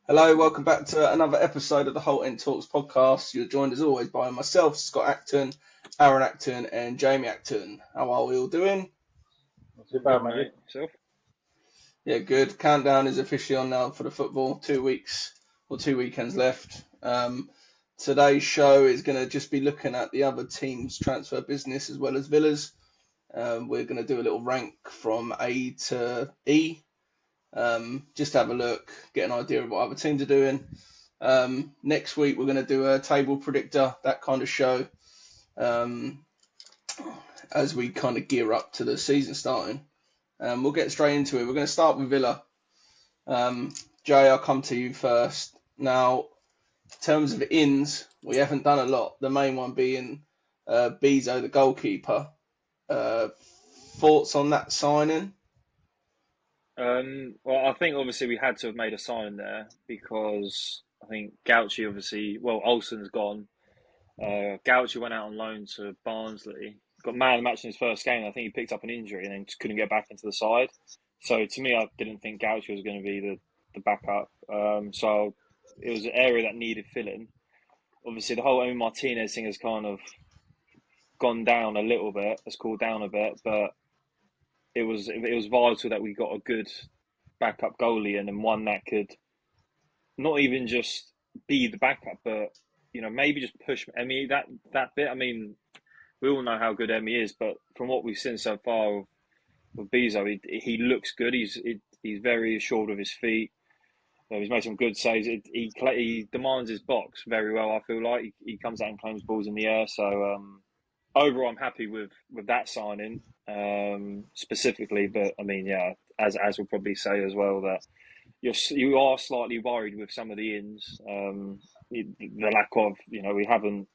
Hello, welcome back to another episode of the Holt End Talks podcast. You're joined as always by myself, Scott Acton, Aaron Acton, and Jamie Acton. How are we all doing? Not too bad, mate. Yourself? Yeah, good. Countdown is officially on now for the football. 2 weeks or 2 weekends left. Today's show is going to just be looking at the other teams' transfer business as well as Villa's. We're going to do a little rank from A to E. Just have a look, get an idea of what other teams are doing. Next week, we're going to do a table predictor, that kind of show, as we kind of gear up to the season starting. We'll get straight into it. We're going to start with Villa. Jay, I'll come to you first. Now, in terms of ins, we haven't done a lot. The main one being Bezo, the goalkeeper. Thoughts on that signing? Well, I think obviously we had to have made a sign there because I think Gauchi Olsen's gone. Gauchi went out on loan to Barnsley, got man of the match in his first game. I think he picked up an injury and then just couldn't get back into the side. So to me, I didn't think Gauchi was going to be the backup. So it was an area that needed filling. Obviously, the whole Emi Martinez thing has kind of gone down a little bit, has cooled down a bit, but it was vital that we got a good backup goalie and one that could not even just be the backup, but maybe just push Emi that bit. I mean, we all know how good Emi is, but from what we've seen so far with Bezo, he looks good. He's very assured of his feet. He's made some good saves. He demands his box very well. I feel like he comes out and claims balls in the air. So overall, I'm happy with that signing specifically. But I mean, yeah, as we'll probably say as well, that you are slightly worried with some of the ins. The lack of we haven't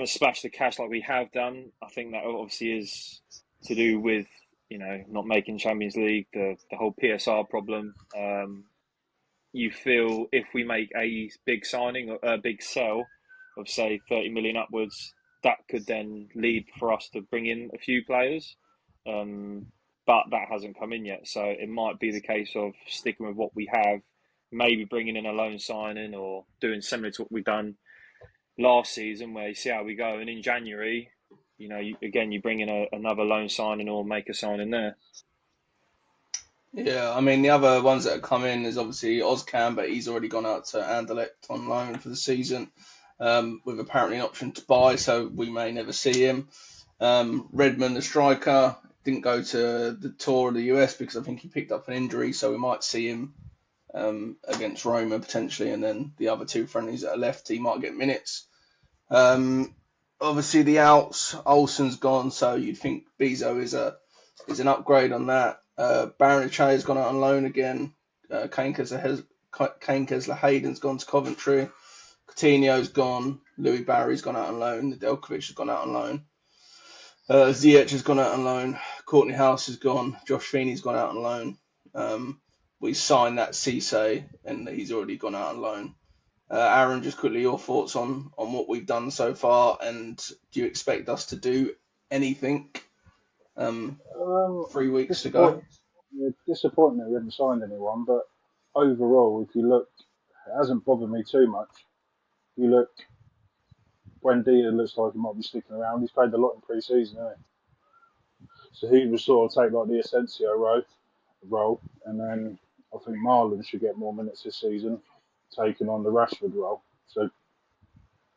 splashed the cash like we have done. I think that obviously is to do with not making Champions League, the whole PSR problem. You feel if we make a big signing or a big sell of say 30 million upwards, that could then lead for us to bring in a few players. But that hasn't come in yet. So it might be the case of sticking with what we have, maybe bringing in a loan signing or doing similar to what we've done last season where you see how we go. And in January, you bring in another loan signing or make a signing there. Yeah, I mean, the other ones that have come in is obviously Ozcan, but he's already gone out to Anderlecht on loan for the season, with apparently an option to buy, so we may never see him. Redmond, the striker, didn't go to the tour of the US because I think he picked up an injury, so we might see him against Roma potentially, and then the other two friendlies that are left, he might get minutes. Obviously, the outs, Olsen's gone, so you'd think Bezo is an upgrade on that. Baranich has gone out on loan again. Kane Kessler Hayden's gone to Coventry. Coutinho's gone. Louis Barry's gone out on loan. Nedeljkovic has gone out on loan. Ziyech has gone out on loan. Courtney House has gone. Josh Feeney's gone out on loan. We signed that Cisse and he's already gone out on loan. Aaron, just quickly your thoughts on what we've done so far, and do you expect us to do anything? 3 weeks to go. Disappointing that we haven't signed anyone, but overall, if you look, it hasn't bothered me too much. If you look, Buendia looks like he might be sticking around. He's played a lot in pre-season, hasn't he? So he would sort of take like the Asensio role, and then I think Marlon should get more minutes this season, taking on the Rashford role. So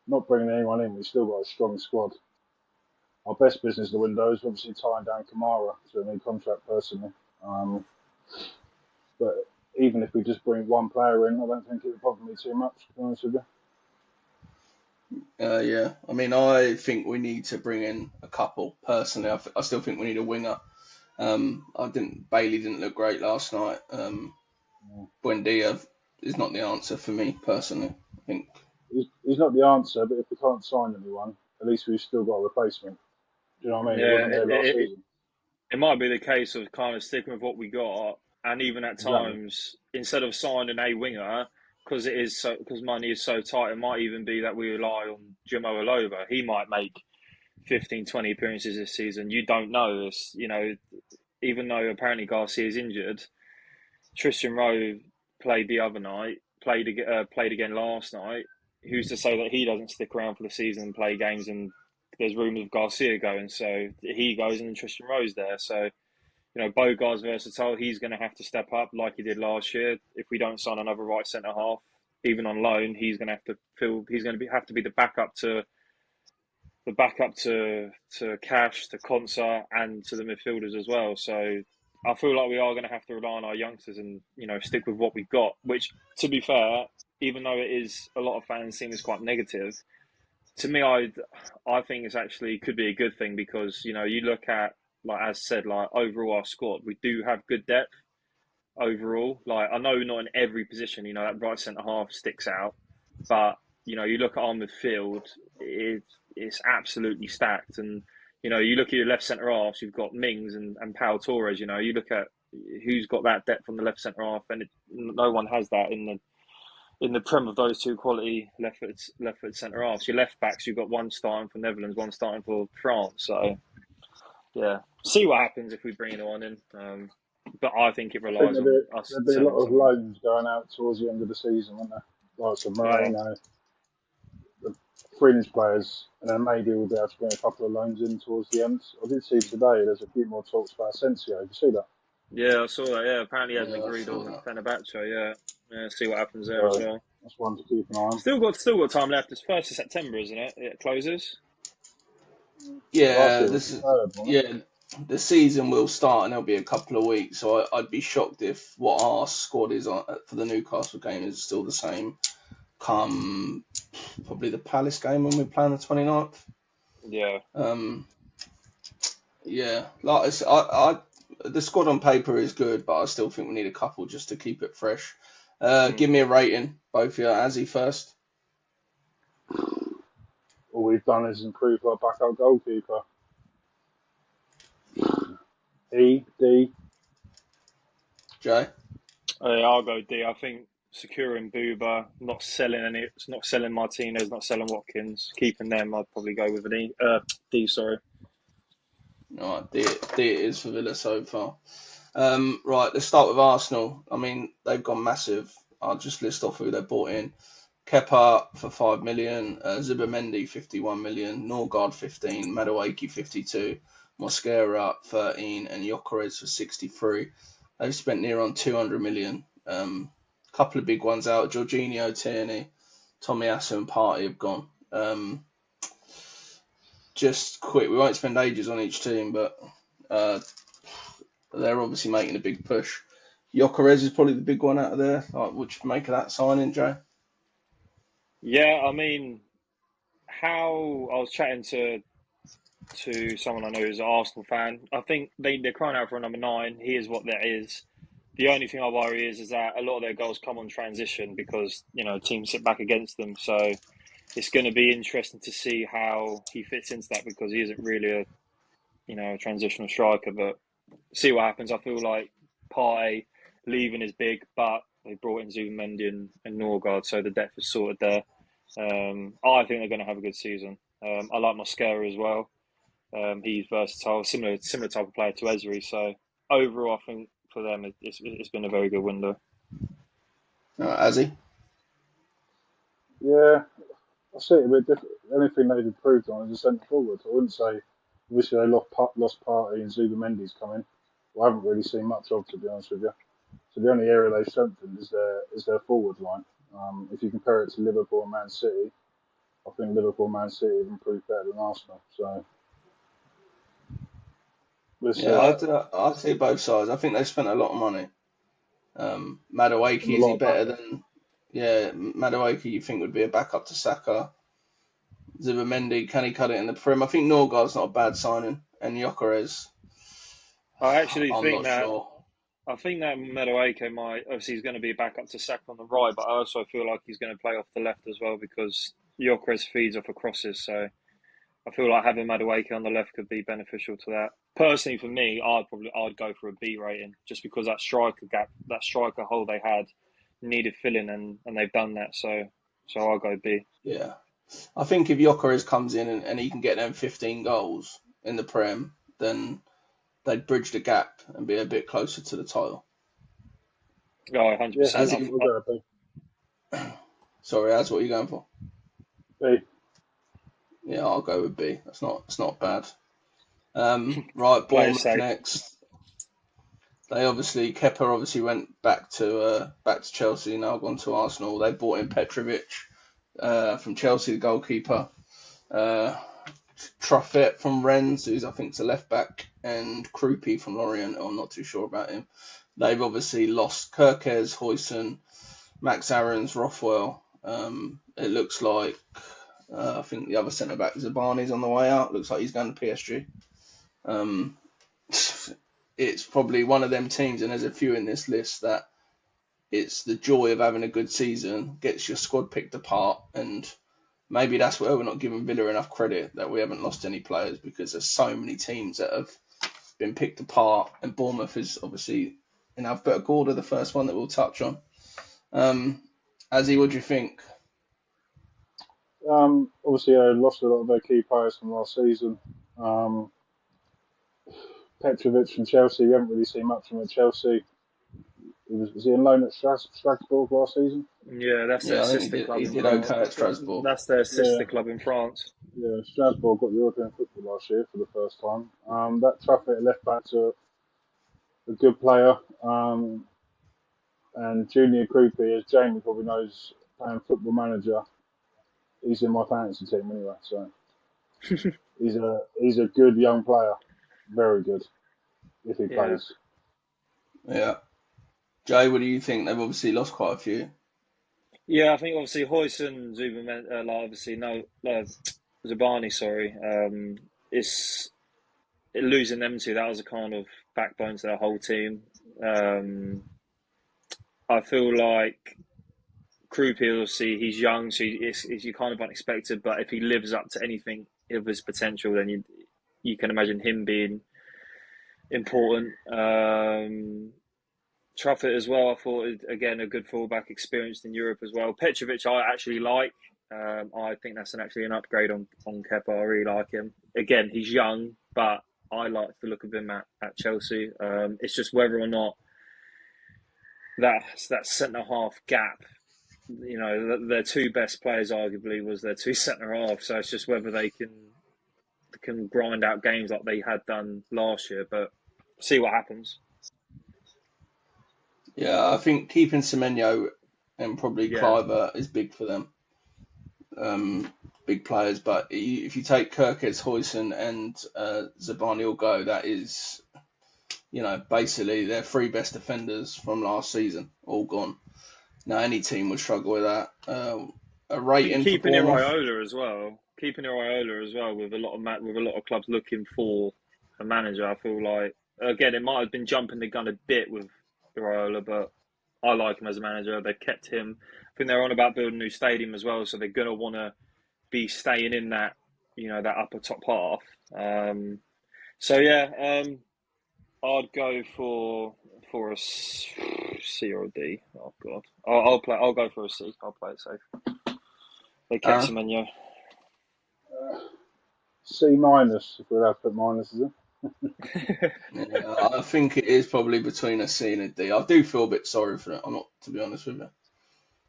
not bringing anyone in, we've still got a strong squad. Our best business in the window is obviously tying down Kamara to a new contract personally. But even if we just bring one player in, I don't think it would bother me too much, to be honest with you. Yeah, I mean, I think we need to bring in a couple. Personally, I still think we need a winger. Bailey didn't look great last night. Buendia is not the answer for me personally. I think he's not the answer, but if we can't sign anyone, at least we've still got a replacement. Do you know what I mean? Yeah, it might be the case of kind of sticking with what we got, and even at times, instead of signing a winger, because money is so tight, it might even be that we rely on Jimo Aloba. He might make 15, 20 appearances this season. You don't know this. even though apparently Garcia is injured, Tristan Rowe played the other night, played again last night. Who's to say that he doesn't stick around for the season and play games? And there's rumours of Garcia going, so he goes and then Tristan Rowe's there. So Bogart's versatile. He's going to have to step up like he did last year. If we don't sign another right centre half, even on loan, he's going to have to fill. He's going to have to be the backup to Cash, to Konsa, and to the midfielders as well. So I feel like we are going to have to rely on our youngsters and stick with what we've got. Which, to be fair, even though it is a lot of fans seem as quite negative, to me, I think it's actually could be a good thing because you look at, like as said, like overall our squad, we do have good depth overall. Like I know not in every position, that right centre half sticks out, but you look at our midfield, it's absolutely stacked. And you look at your left centre halves, you've got Mings and Pau Torres. You look at who's got that depth on the left centre half, and no one has that in the prem of those two quality left-footed centre halves. Your left backs, you've got one starting for Netherlands, one starting for France. So yeah, see what happens if we bring anyone in. But I think it I think relies on us there'd be a selling lot of someone. loans going out towards the end of the season, wouldn't there? Like some Yeah, Moreno, the fringe players, and then maybe we'll be able to bring a couple of loans in towards the end. I did see today there's a few more talks about Asensio. Did you see that? yeah, I saw that. Yeah, apparently he hasn't Yeah, I agreed saw on that. Fenerbahce. Yeah, yeah. See what happens there as So well. that's one to keep an eye on. Still got time left. It's 1st of September, isn't it? It closes. Last Yeah, year was this the is third, wasn't it? yeah. The season will start and there'll be a couple of weeks, so I'd be shocked if what our squad is on for the Newcastle game is still the same. Come probably the Palace game when we play on the 29th. Yeah. Um, yeah, like the squad on paper is good, but I still think we need a couple just to keep it fresh. Give Mm. me a rating, both of you. Azzy first. All we've done is improve our backup goalkeeper. E, D. Jay. I'll go D. I think securing Booba, not selling Martinez, not selling Watkins, keeping them. I'd probably go with an E. D. Sorry. All right, D it is for Villa so far. Right, let's start with Arsenal. I mean, they've gone massive. I'll just list off who they bought in. Kepa for 5 million, Zubimendi 51 million, Norgard 15, Madueke 52, Mosquera 13, and Gyökeres for 63. They've spent near on 200 million. Couple of big ones out. Jorginho, Tierney, Tomiyasu, and Partey have gone. Just quick, we won't spend ages on each team, but they're obviously making a big push. Gyökeres is probably the big one out of there. Like, what you make of that signing, Joe? Yeah, I mean, how I was chatting to someone I know who's an Arsenal fan. I think they're crying out for a number 9. He is what that is. The only thing I worry is that a lot of their goals come on transition because teams sit back against them. So it's going to be interesting to see how he fits into that because he isn't really a transitional striker. But see what happens. I feel like Partey leaving is big, but they brought in Zubimendi and Norgard, so the depth is sorted there. I think they're going to have a good season. I like Mosquera as well. He's versatile, similar type of player to Ezri. So overall, I think for them it's been a very good window. Azzy? Yeah, I see it a bit different. The only thing they've improved on is the centre forward. I wouldn't say, obviously, they lost Partey and Zubimendi's coming. I haven't really seen much of, to be honest with you. So the only area they've strengthened is their forward line. If you compare it to Liverpool and Man City, I think Liverpool and Man City have improved better than Arsenal. So we'll see. Yeah, I'd say both sides. I think they spent a lot of money. And Madueke, a is lot he of better backup. than... Yeah, Madueke you think would be a backup to Saka. Zubimendi, can he cut it in the Prem? I think Norgard's not a bad signing. And Gyökeres, I actually I'm think not that sure. Madueke might obviously he's going to be back up to Saka on the right, but I also feel like he's going to play off the left as well because Gyökeres feeds off of crosses. So I feel like having Madueke on the left could be beneficial to that. Personally, for me, I'd go for a B rating just because that striker gap, that striker hole they had needed filling, and they've done that. So I'll go B. Yeah. I think if Gyökeres comes in and he can get them 15 goals in the Prem, then they'd bridge the gap and be a bit closer to the title. Oh, Yeah, 100%. As we'll it, go with B. sorry, that's what you're going for. B. Yeah, I'll go with B. It's not bad. Right, Play it Bournemouth safe. next. Kepa obviously went back to Chelsea. Now gone to Arsenal. They bought in Petrovic from Chelsea, the goalkeeper. Truffet from Rennes, who's I think is a left back, and Krupi from Lorient. I'm not too sure about him. They've obviously lost Kerkez, Huijsen, Max Aarons, Rothwell. It looks like I think the other centre back Zabani's on the way out. Looks like he's going to PSG. Um, it's probably one of them teams, and there's a few in this list that it's the joy of having a good season, gets your squad picked apart, and maybe that's where we're not giving Villa enough credit that we haven't lost any players, because there's so many teams that have been picked apart, and Bournemouth is obviously in alphabetical order the first one that we'll touch on. Azzy, what do you think? Obviously, I lost a lot of their key players from last season. Petrovic from Chelsea, we haven't really seen much from at Chelsea. Was he in loan at Strasbourg last season? Yeah, that's their Yeah, I think sister club he in did France. okay at Strasbourg. That's their sister Yeah, club in France. yeah. Strasbourg got European football last year for the first time. That Truffet left back's a good player. And Junior Krupi, as Jamie probably knows, playing Football Manager, he's in my fantasy team anyway. So he's a good young player, very good if he Yeah. plays. Yeah. Jay, what do you think? They've obviously lost quite a few. Yeah, I think obviously Huijsen, Zuberman, like obviously no, Zabani, sorry. It's losing them two. That was a kind of backbone to their whole team. I feel like Krupi, obviously, he's young, so it's you kind of unexpected. But if he lives up to anything of his potential, then you can imagine him being important. Truffet as well, I thought, again, a good fullback, experienced in Europe as well. Petrovic, I actually like. I think that's actually an upgrade on Kepa. I really like him. Again, he's young, but I like the look of him at Chelsea. It's just whether or not that centre half gap, their two best players arguably was their two centre halves. So it's just whether they can grind out games like they had done last year. But see what happens. Yeah, I think keeping Semenyo and probably Yeah. Cliver is big for them. Big players, but if you take Kerkez, Huijsen, and Zabani will go, that is, basically their three best defenders from last season, all gone. Now, any team would struggle with that. A rating for Keeping Bournemouth. Iraola as well. With a lot of clubs looking for a manager. I feel like again it might have been jumping the gun a bit with Iraola, but I like him as a manager. They've kept him. I think they're on about building a new stadium as well, so they're gonna want to be staying in that that upper top half. So yeah, I'd go for a C or a D. Oh God, I'll go for a C. I'll play it safe. They kept Aaron? Semenyo. C minus, if we're allowed to put minuses in. Yeah, I think it is probably between a C and a D. I do feel a bit sorry for it. I'm not, to be honest with you.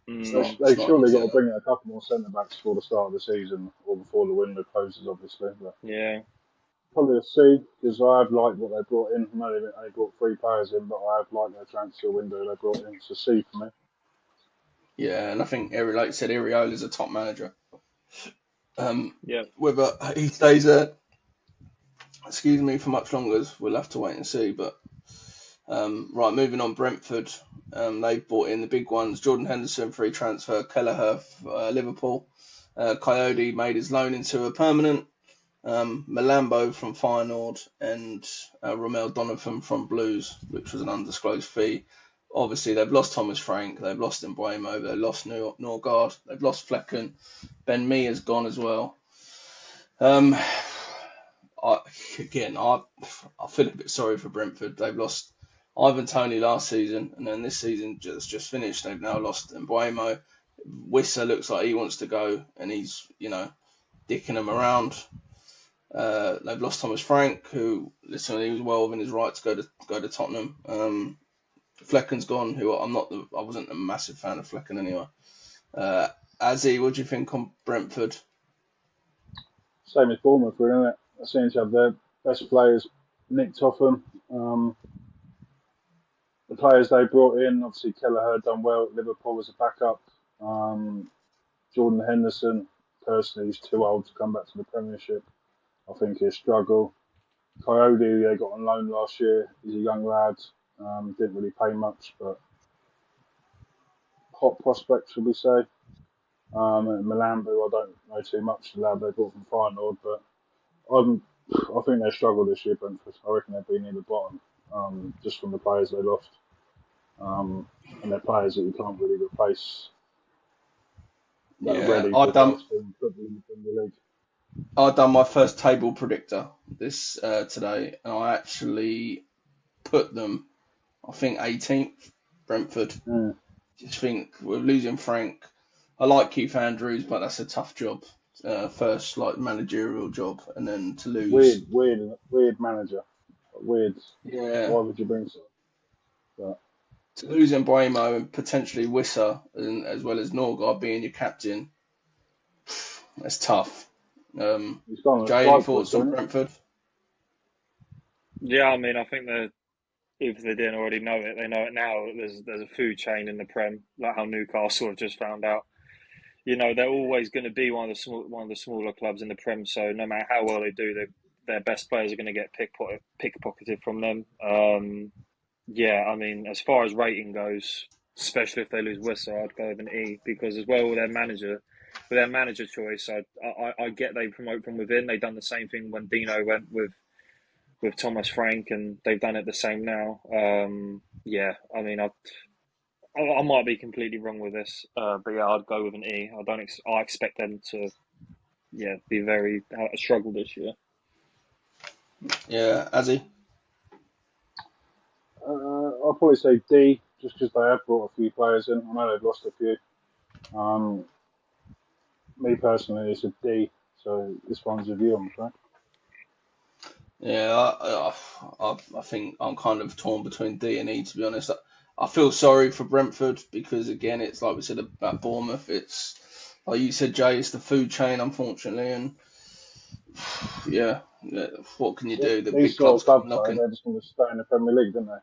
It's not. It's They've not surely got easy. to bring in a couple more centre backs before the start of the season or before the window closes, obviously. But Yeah. probably a C because I have liked what they brought in. I know they only brought 3 players in, but I have liked their transfer window they brought in. It's a C for me. Yeah, and I think like you said, Iraola is a top manager. Yeah. Whether he stays there, for much longer, we'll have to wait and see. But right, moving on, Brentford. They've bought in the big ones: Jordan Henderson, free transfer; Kelleher, Liverpool. Coyote made his loan into a permanent. Malambo from Feyenoord and Romel Donovan from Blues, which was an undisclosed fee. Obviously, they've lost Thomas Frank, they've lost Mbuemo, they've lost Norgard, they've lost Flecken. Ben Mee has gone as well. I feel a bit sorry for Brentford. They've lost Ivan Toney last season, and then this season just finished. They've now lost Mbuemo. Wissa looks like he wants to go, and he's dicking them around. They've lost Thomas Frank, who, listen, he was well within his right to go to Tottenham. Flecken's gone, who I wasn't a massive fan of Flecken anyway. Azzy, what do you think on Brentford? Same as Bournemouth, really, isn't it? They seem to have their best players nicked off them. The players they brought in, obviously Kelleher done well at Liverpool as a backup. Jordan Henderson, personally, he's too old to come back to the Premiership. I think he'll struggle. Coyote, they got on loan last year. He's a young lad. Didn't really pay much, but hot prospect, should we say. And Malambu, I don't know too much. The lad they brought from Feyenoord, but I think they struggled this year, Brentford. I reckon they've been near the bottom, just from the players they lost. And they're players that you can't really replace that are ready I for done first team football in the Premier League. I done my first table predictor this today, and I actually put them, I think 18th, Brentford. Mm. Just think we're losing Frank. I like Keith Andrews, but that's a tough job. First like managerial job, and then to lose. Weird manager. Weird. Yeah, Why would you bring so? But to lose Mbuemo and potentially Wissa, and as well as Norgard being your captain, that's tough. he's gone on a Jay, any strike for thoughts us, on hasn't Brentford? Yeah, I mean, I think that if they didn't already know it, they know it now. There's a food chain in the Prem, like how Newcastle have just found out. They're always going to be one of the smaller clubs in the Prem. So no matter how well they do, their best players are going to get pickpocketed from them. Yeah, I mean, as far as rating goes, especially if they lose Wissa, I'd go with an E because as well with their manager choice, I get they promote from within. They've done the same thing when Dino went with Thomas Frank, and they've done it the same now. Yeah, I mean, I might be completely wrong with this, but yeah, I'd go with an E. I expect them to, be very struggle this year. Yeah, Azzy. I'll probably say D, just because they have brought a few players in. I know they've lost a few. Um, Me personally, it's a D. So this one's a view, I'm afraid. Yeah, I think I'm kind of torn between D and E, to be honest. I feel sorry for Brentford because, again, it's like we said about Bournemouth. It's like you said, Jay, it's the food chain, unfortunately, and yeah, what can you do? The These big sort clubs of come clubs, though, knocking. they're just going to stay in the Premier League, don't they? At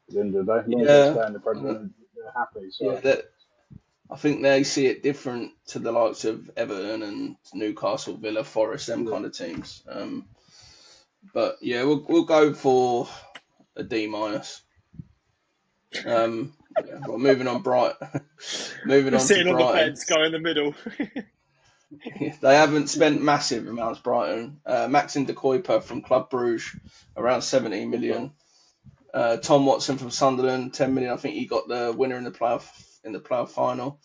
the end of the day, as long as they Yeah, stay in the Premier League, they're happy. yeah. So I think they see it different to the likes of Everton and Newcastle, Villa, Forest, them yeah, kind of teams. But yeah, we'll go for a D minus. Well, moving on, moving You're on to sitting on the Brighton. fence, go in the middle. They haven't spent massive amounts, Brighton. Maxim de Kuiper from Club Bruges, around 17 good plan. million. Tom Watson from Sunderland, 10 million. I think he got the winner in the playoff final.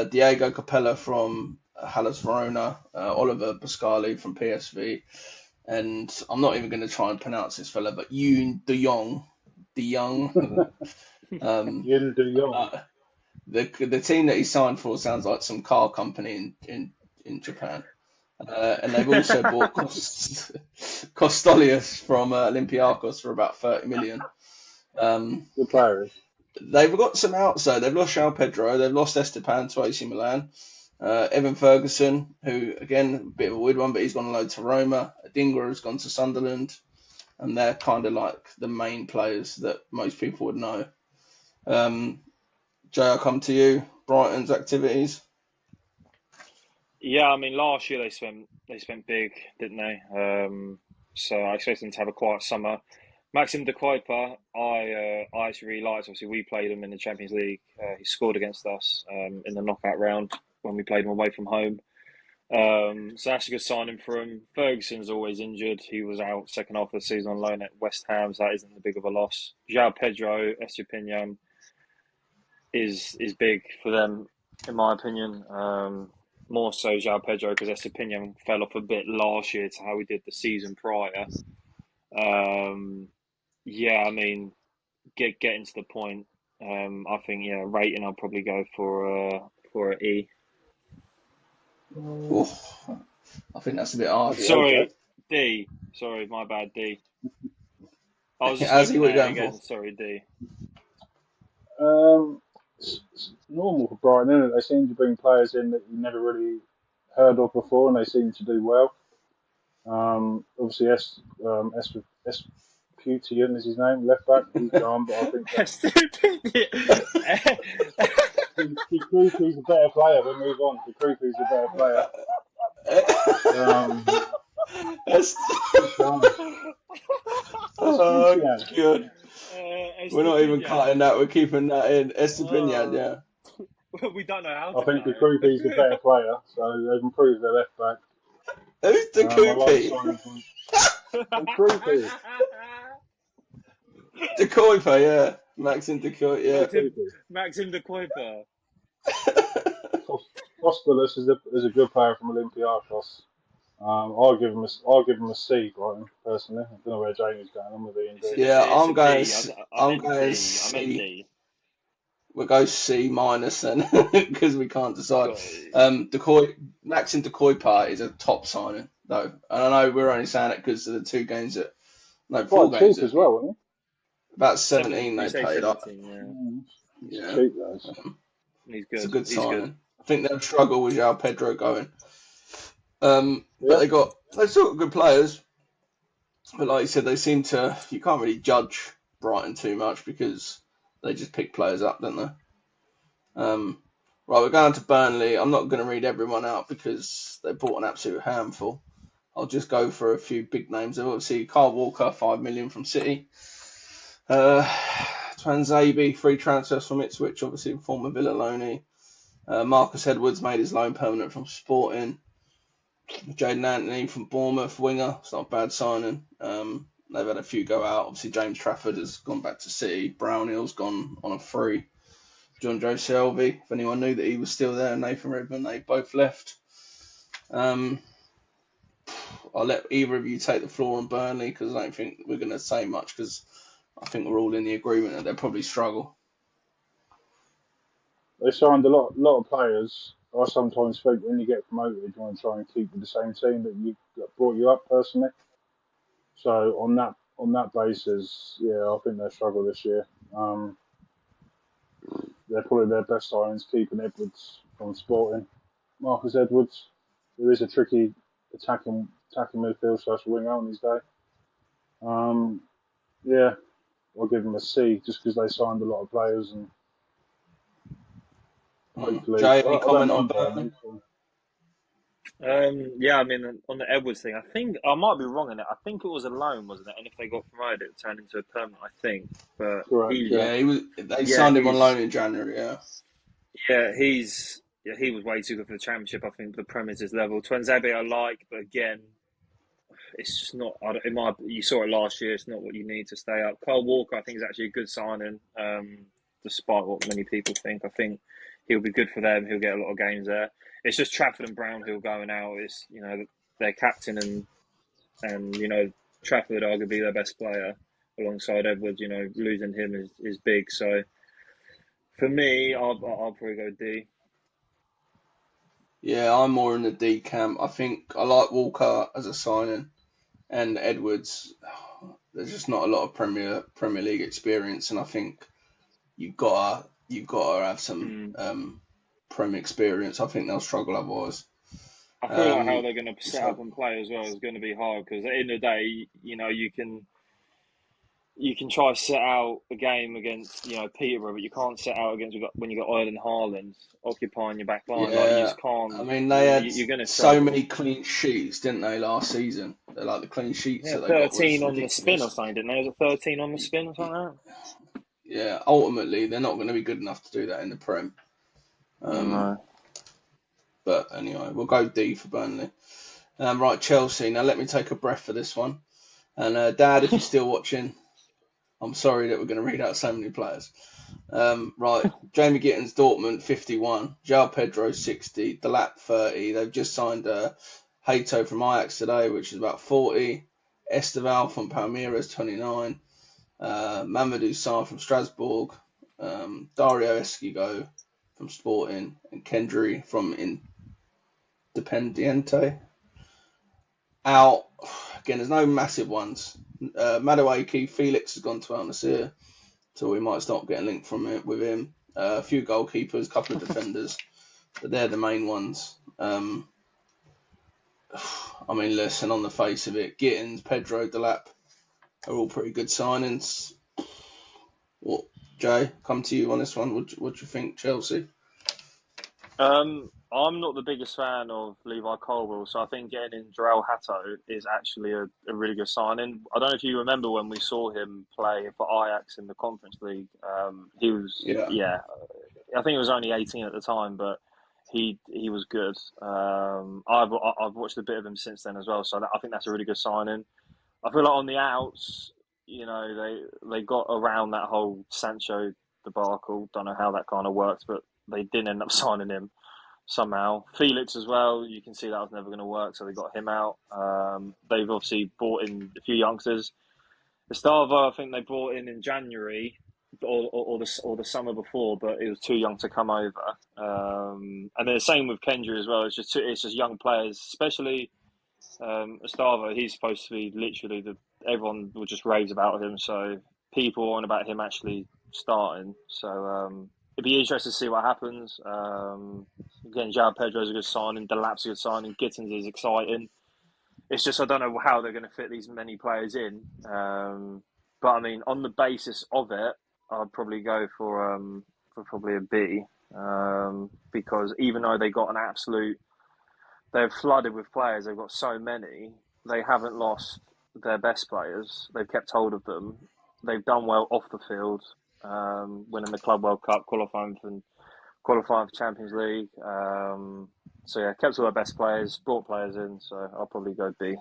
Diego Capella from Hellas Verona. Oliver Pascali from PSV. And I'm not even going to try and pronounce this fella, but Yoon De Jong. Yin De Jong. The team that he signed for sounds like some car company in Japan. And they've also bought Kostolias from Olympiacos for about 30 million. Good players. They've got some outs though. They've lost João Pedro. They've lost Estepan to AC Milan. Evan Ferguson, who again a bit of a weird one, but he's gone on loan to Roma. Adingra has gone to Sunderland, and they're kind of like the main players that most people would know. Jay, I'll come to you. Brighton's activities. Yeah, I mean, last year they spent big, didn't they? So I expect them to have a quiet summer. Maxim de Kuiper, I actually really liked. Obviously, we played him in the Champions League. He scored against us in the knockout round when we played him away from home. So that's a good signing for him. Ferguson's always injured. He was out second half of the season on loan at West Ham, so that isn't the big of a loss. João Pedro, Estupinian is big for them, in my opinion. More so João Pedro because Estupinian fell off a bit last year to how he did the season prior. Yeah, I mean, getting to the point. I think rating I'll probably go for an E. Oof, I think that's a bit harsh. Bloody hell, Sorry, Jay. D. Sorry, my bad, D. I was just As he looking what you at it going for? again. Sorry, D. It's normal for Brighton, isn't it? They seem to bring players in that you never really heard of before, and they seem to do well. Obviously, Putian is his name, left back. He's gone, but I think that Kikuchu's a better player. We'll move on. Kikuchu's a better player. Um, That's he's gone. oh, Estupinian. good. We're not even Estepinian. cutting that. We're keeping that in. Estepinian, Oh, yeah. we don't know how I to think cut Kikuchu's the better it. player, so they've improved their left back. Who's the I like the Koopy? signing from Kikuchu. De Kuiper, yeah. Maxim De Kuiper, yeah. Maxim de Kuiper. Kostelis is a good player from Olympiacos. I'll give him a C, Brighton, personally. I don't know where Jamie's going. I'm with Ian D. Yeah, It's a D. I I'm meant going D. I meant C. D. We'll go C minus then because we can't decide. Got Maxim De Kuiper is a top signing though, and I know we're only saying it because of the 2 games that no 4 Quite games cheap that as well, isn't about seven. 17 You they say paid up. 17? Yeah, he? It's Yeah, cheap, though. he's it's a good. good He's good. signing. I think they'll struggle with João Pedro going, but Yeah. they've still got good players. But like you said, you can't really judge Brighton too much because they just pick players up, don't they? Right, we're going to Burnley. I'm not going to read everyone out because they bought an absolute handful. I'll just go for a few big names. Obviously, Kyle Walker, 5 million from City. Twanzebe, free transfers from Ipswich, obviously former Villa loanee. Marcus Edwards made his loan permanent from Sporting. Jaden Anthony from Bournemouth, winger. It's not a bad signing. They've had a few go out. Obviously, James Trafford has gone back to City. Brownhill's gone on a free. John Joe Shelby, if anyone knew that he was still there, Nathan Redmond, they both left. I'll let either of you take the floor on Burnley because I don't think we're going to say much because I think we're all in the agreement that they'll probably struggle. They signed a lot of players. I sometimes think when you get promoted, you want to try and keep with the same team that brought you up personally. So on that basis, yeah, I think they struggle this year. They're probably their best signings, keeping Edwards from Sporting. Marcus Edwards, who is a tricky attacking midfield slash winger on his day. Yeah, I'll give them a C just because they signed a lot of players and hopefully Jay, I any don't comment on mind Burnley? Burnley. So. Yeah, I mean, on the Edwards thing, I think I might be wrong in it. I think it was a loan, wasn't it? And if they got promoted, it turned into a permanent, I think. But Correct, yeah. Yeah, they yeah, signed him on loan in January, he was way too good for the Championship. I think the Prem is his level. Twanzebe I like, but again, it's just not. You saw it last year. It's not what you need to stay up. Kyle Walker, I think, is actually a good signing, despite what many people think. I think he'll be good for them. He'll get a lot of games there. It's just Trafford and Brownhill going out. It's their captain and Trafford arguably their best player alongside Edwards. Losing him is big. So for me, I'll probably go D. Yeah, I'm more in the D camp. I think I like Walker as a signing and Edwards. There's just not a lot of Premier League experience, and I think you've gotta have some Prem experience. I think they'll struggle otherwise. I feel like how Um, they're going to set up so and play as well is going to be hard because at the end of the day, you can try to set out a game against Peterborough, but you can't set out against when you got Erling Haaland occupying your back line. Like you yeah, just I can't. mean they had You're going to so struggle. many clean sheets, didn't they, last season? The clean sheets Yeah, that they got was 13 on the spin or ridiculous. something, didn't they? Was it 13 on the spin or something Yeah, ultimately they're not going to be good enough to do that in the Prem. like that? Um, No. but anyway, we'll go D for Burnley. Right, Chelsea. Now let me take a breath for this one. And Dad, if you're still watching, I'm sorry that we're going to read out so many players. Right, Jamie Gittins, Dortmund, 51. João Pedro, 60. Delap, 30. They've just signed Hato from Ajax today, which is about 40. Esteval from Palmeiras, 29. Mamadou Sarr from Strasbourg. Dario Esquigo from Sporting. And Kendry from Independiente. Out again. There's no massive ones. Madueke, Felix has gone to Al Nassr, so we might start getting linked from it with him. A few goalkeepers, a couple of defenders, but they're the main ones. I mean, listen, on the face of it, Gittins, Pedro, Delap are all pretty good signings. What, Jay, come to you on this one. What do you think, Chelsea? I'm not the biggest fan of Levi Colwill, so I think getting in Jarell Hatto is actually a really good signing. I don't know if you remember when we saw him play for Ajax in the Conference League. He was, Yeah, yeah, I think he was only 18 at the time, but he was good. I've watched a bit of him since then as well, so I think that's a really good signing. I feel like on the outs, they got around that whole Sancho debacle. Don't know how that kind of worked, but they didn't end up signing him somehow. Felix as well, you can see that was never going to work, so they got him out. They've obviously brought in a few youngsters. Estava, I think they brought in January or the summer before, but it was too young to come over. And then the same with Kendry as well. It's just young players, especially Estava. He's supposed to be literally everyone will just raves about him. So people on about him actually starting. So it'd be interesting to see what happens. Again, João Pedro's a good signing. Delap's a good signing. Gittins is exciting. It's just I don't know how they're going to fit these many players in. But I mean, on the basis of it, I'd probably go for probably a B. Because even though they're flooded with players. They've got so many. They haven't lost their best players. They've kept hold of them. They've done well off the field, winning the Club World Cup, qualifying for Champions League. So yeah, kept all their best players, brought players in. So I'll probably go B.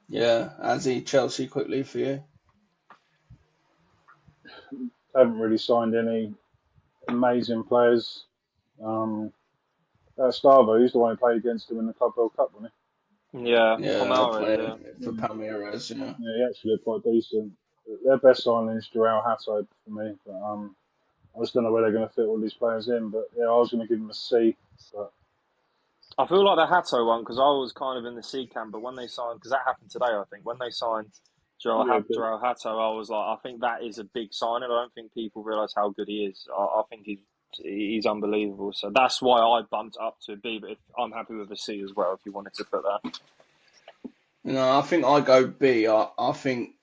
yeah. Azzy, Chelsea, quickly for you. Haven't really signed any amazing players. Um, Stavo, he's the one who played against him in the Club World Cup, wasn't Yeah, Yeah, Palmares. Yeah, he? for Palmeiras, yeah. Yeah, he actually looked quite decent. Their best signing is Joao Hatto for me, but I just don't know where they're going to fit all these players in. But yeah, I was going to give them a C. But I feel like the Hato one because I was kind of in the C camp, but when they signed, because that happened today, I think when they signed yeah, but Joel Hato, I was like, I think that is a big sign, and I don't think people realise how good he is. I think he's unbelievable. So that's why I bumped up to a B. But I'm happy with a C as well. If you wanted to put that, No, I think I go B. I think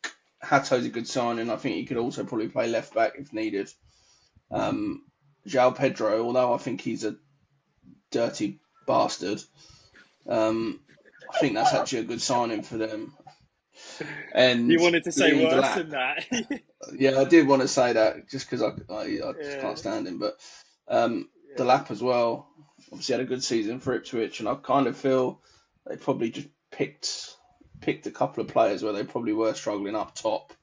Hato's a good signing. I think he could also probably play left back if needed. João Pedro, although I think he's a dirty bastard, I think that's actually a good signing for them. And you wanted to say Liam worse Delap, than that. yeah, I did want to say that just because I just Yeah, can't stand him. But Delap as well, obviously had a good season for Ipswich, and I kind of feel they probably just picked a couple of players where they probably were struggling up top,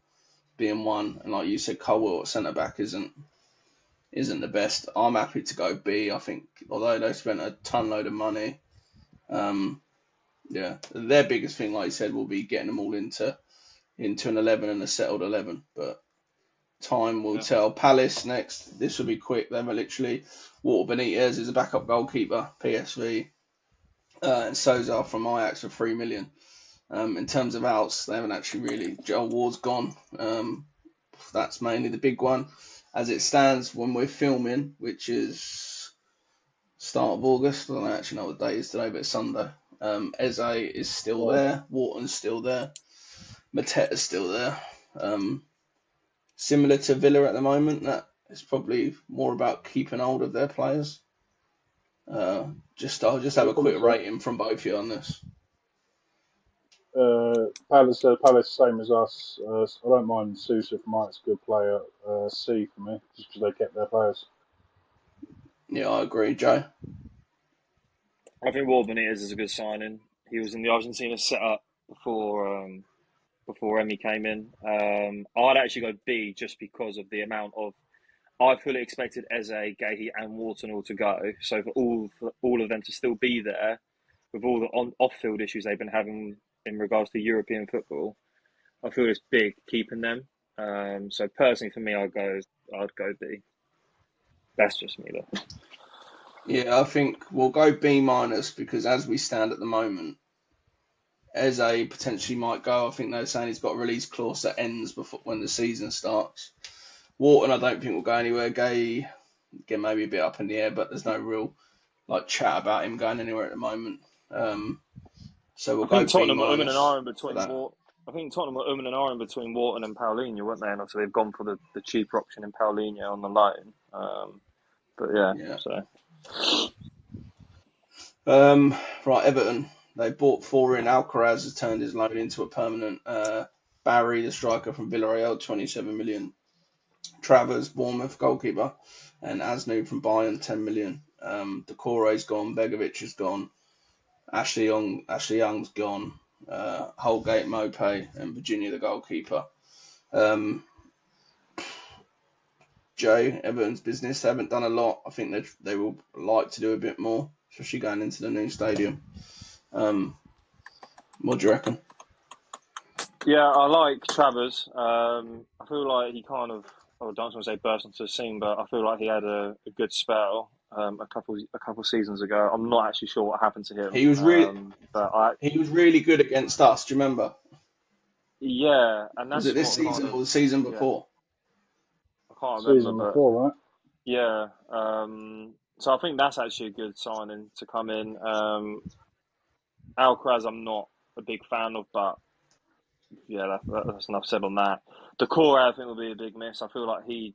being one, and like you said, Colwell at centre back isn't the best. I'm happy to go B. I think although they spent a ton load of money, um, yeah, their biggest thing, like you said, will be getting them all into an 11 and a settled 11. But time will yeah. tell. Palace next. This will be quick. They were literally Walter Benitez is a backup goalkeeper, PSV, and Sousa from Ajax for 3 million. In terms of outs, they haven't actually really. Joel Ward's gone. That's mainly the big one. As it stands, when we're filming, which is start of August, I don't actually know what day it is today, but it's Sunday. Eze is still Friday. there. Wharton's still there. Mateta's still there. Similar to Villa at the moment, that it's probably more about keeping hold of their players. I'll just have Yeah, a probably quick so. rating from both of you on this. Palace, same as us. I don't mind Sousa from Mike's good player. C for me, just because they kept their players. Yeah, I agree, Joe. I think Wolves is a good signing. He was in the Argentina setup before Emmy came in. I'd actually go B just because of the amount of. I fully expected Eze, Gahey, and Wharton all to go. So for all of them to still be there, with all the off-field issues they've been having in regards to European football, I feel it's big keeping them. So personally, for me, I'd go B. That's just me though. Yeah, I think we'll go B minus because as we stand at the moment, Eze potentially might go. I think they're saying he's got a release clause that ends before when the season starts. Wharton, I don't think will go anywhere. Gay, again, maybe a bit up in the air, but there's no real like chat about him going anywhere at the moment. So we'll I go think B Tottenham are umming and minus ahhing for between that. Wharton. I think Tottenham are umming and ahhing between Wharton and Paulinho, weren't they? And obviously they've gone for the cheaper option in Paulinho on the loan. But yeah, Yeah. so Right, Everton. They bought four in. Alcaraz has turned his loan into a permanent. Barry, the striker from Villarreal, 27 million. Travers, Bournemouth goalkeeper, and Asnu from Bayern, 10 million. Decore's gone. Begovic is gone. Ashley Young's gone. Holgate, Mope, and Virginia, the goalkeeper. Joe, Everton's business. They haven't done a lot. I think they will like to do a bit more, especially going into the new stadium. What do you reckon? yeah, I like Travers. I feel like he kind of, I don't want to say burst onto the scene, but I feel like he had a good spell a couple seasons ago. I'm not actually sure what happened to him, He was really but I he was really good against us. Do you remember? yeah, and Was it that's this what kind season of or the season yeah, before? I can't remember, Season but before, right? yeah. So I think that's actually a good signing to come in. Alcaraz, I'm not a big fan of, but yeah, that's enough said on that. Decore, I think, will be a big miss. I feel like he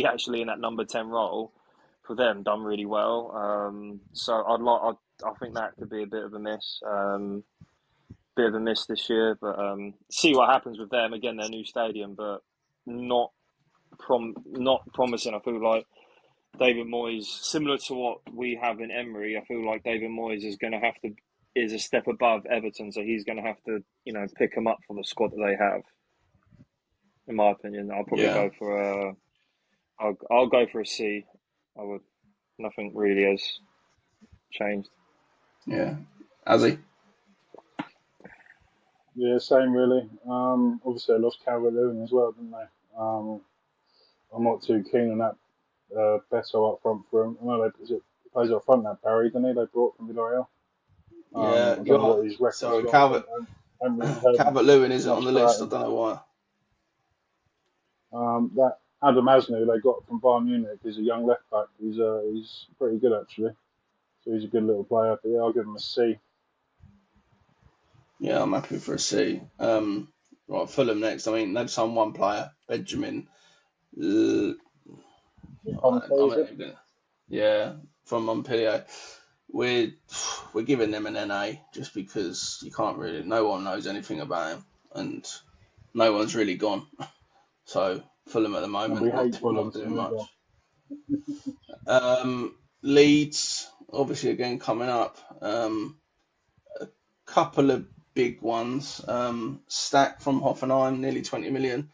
actually in that number 10 role for them done really well. So I think that could be a bit of a miss. Bit of a miss this year, but see what happens with them again. Their new stadium, but not not promising. I feel like David Moyes, similar to what we have in Emery, I feel like David Moyes is a step above Everton, so he's going to have to pick them up for the squad that they have. In my opinion, I'll probably Yeah, go for a I'll go for a C. I would. Nothing really has changed. yeah. Has he? Yeah, same really. Obviously, they lost Calvert-Lewin as well, didn't they? I'm not too keen on that Beto up front for him. No, he plays up front that Barry, didn't he? They brought from Villarreal. Yeah, I don't know you're what his record's sorry. got. I haven't really heard Calvert Lewin isn't on much the about list. I him. don't know why. That Adam Asnu they got from Bayern Munich is a young left back. He's pretty good actually. So he's a good little player. But yeah, I'll give him a C. Yeah, I'm happy for a C. Right, Fulham next. I mean, they've signed one player, Benjamin. I'm Conte, is not it? even gonna, yeah, from Montpellier. We're we're giving them an NA just because you can't really. No one knows anything about him, and no one's really gone. So Fulham at the And moment we hate Fulham, not so doing move on. much. Leeds obviously again coming up. Couple of big ones. Stack from Hoffenheim, nearly 20 million.